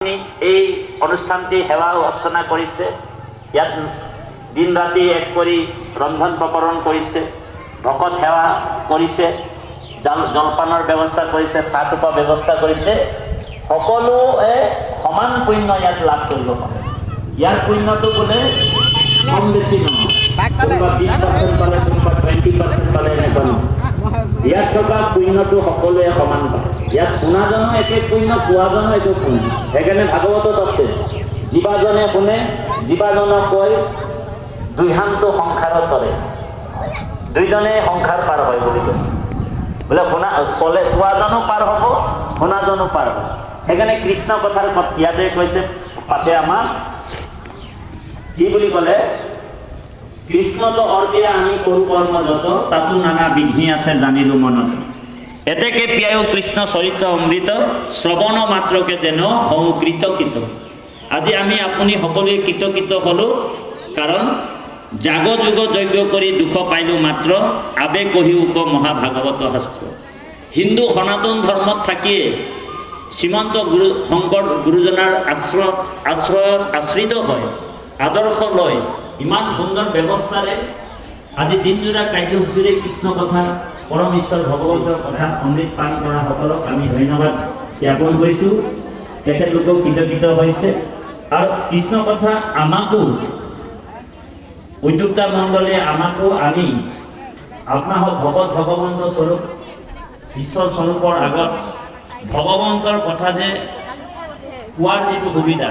এই অনুষ্ঠানটি সেৱা অৰ্চনা কৰিছে। ইয়াত দিন ৰাতি এক কৰি ৰন্ধন প্ৰকৰণ কৰিছে, ভকত সেৱা কৰিছে, জলপানৰ ব্যৱস্থা কৰিছে, চাহ তুপৰ ব্যৱস্থা কৰিছে। সকলোৱে সমান পুণ্য ইয়াত লাভ কৰিব পাৰে। ইয়াৰ পুণ্যটো বোলে কম বেছি নহয়, কোনোবা 20% পালে, কোনোবা 20% পালে, এনেকুৱা নহয়। ইয়াত থকা পুণ্যটো সকলোৱে সমান পায়। ইয়াত শুনাজনো একে পুণ্য, পোৱাজনো একে পুণ্য। সেইকাৰণে ভাগৱতত আছে, জীৱাজনে শুনে, জীৱাজনক কৈ দুইহানটো সংসাৰত কৰে, দুইজনে সংসাৰ পাৰ হয় বুলি কৈছে। বোলে শুনা ক'লে পোৱাজনো পাৰ হ'ব, শুনাজনো পাৰ হ'ব। সেইকাৰণে কৃষ্ণ কথাৰ ইয়াতে কৈছে, পাতে আমাক কি বুলি ক'লে, কৃষ্ণতো অৰ্পিয়া আমি কৰো কৰ্ম যত, তাতো নানা বিঘ্নি আছে জানিলো মনত। এতেকে পিয়ায়ো কৃষ্ণ চৰিত্ৰ অমৃত, শ্ৰৱণ মাত্ৰকে যেন হওঁ কৃতকৃত। আজি আমি আপুনি সকলোৱে কৃতকৃত হলো, কাৰণ জাগ যুগ যজ্ঞ কৰি দুখ পাইলো মাত্ৰ, আবে কহি উক মহাভাগৱত শাস্ত্ৰ। হিন্দু সনাতন ধৰ্মত থাকিয়ে শ্ৰীমন্ত শংকৰ গুৰুজনাৰ আশ্ৰয়ত আশ্ৰিত হয়, আদৰ্শ লয়, ইমান সুন্দৰ ব্যৱস্থাৰে আজি দিনজোৰা কাৰ্যসূচীৰে কৃষ্ণ কথা, পৰম ঈশ্বৰ ভগৱন্তৰ কথা অমৃত পান কৰা সকলক আমি ধন্যবাদ জ্ঞাপন কৰিছোঁ। তেখেতলোকেও কৃতকৃত হৈছে। আৰু কৃষ্ণ কথা আমাকো উদ্যোক্তা মণ্ডলে আমাকো আনি আপোনাৰ ভগত ভগৱন্ত স্বৰূপ ঈশ্বৰ স্বৰূপৰ আগত ভগৱন্তৰ কথা যে কোৱাৰ যিটো সুবিধা,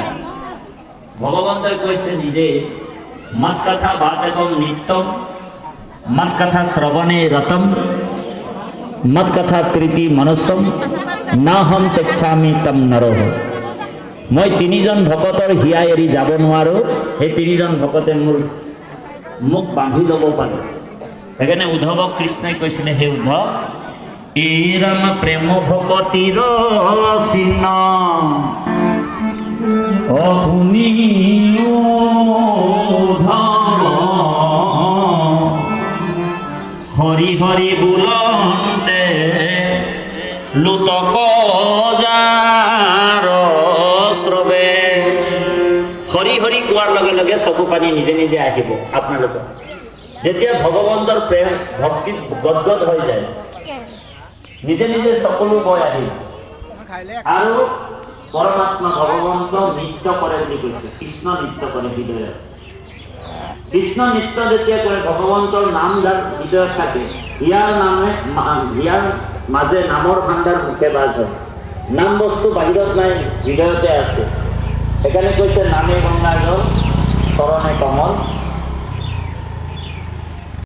ভগৱন্তই কৈছে নিজে, মত কথা বাতকম নিত্যম, মত কথা শ্ৰৱণে ৰতম, মত কথা প্ৰীতি মনস্যম, না হম তেচ্ছামি তম নৰহ। মই তিনিজন ভকতৰ হিয়া এৰি যাব নোৱাৰোঁ, সেই তিনিজন ভকতে মোক বান্ধি ল'ব পাৰে। সেইকাৰণে উদ্ধৱক কৃষ্ণই কৈছিলে, হে উদ্ধৱ, এই ৰাম প্ৰেম ভকতিৰ চিহ্ন অশুনি হৰি হৰি বোলন্তে লুতক যাৰ শ্ৰৱে। হৰি হৰি কোৱাৰ লগে লগে চকু পানী নিজে নিজে আহিব আপোনালোকৰ। যেতিয়া ভগৱন্তৰ প্ৰেম ভক্তিত গদগদ হৈ যায়, নিজে নিজে সকলো বৈ আহিব। আৰু পৰমাত্মা ভগৱন্ত নৃত্য কৰে বুলি কৈছে, কৃষ্ণ নৃত্য কৰে হৃদয়ত। কৃষ্ণ নৃত্য যেতিয়া কৰে, ভগৱন্তৰ নাম যাৰ হৃদয়ত থাকে, ইয়াৰ মাজে নামৰ ভাণ্ডাৰ মুখে বাজ হয়। নাম বস্তু বাহিৰত নাই, হৃদয়তে আছে। সেইকাৰণে কৈছে নামে গংগা জল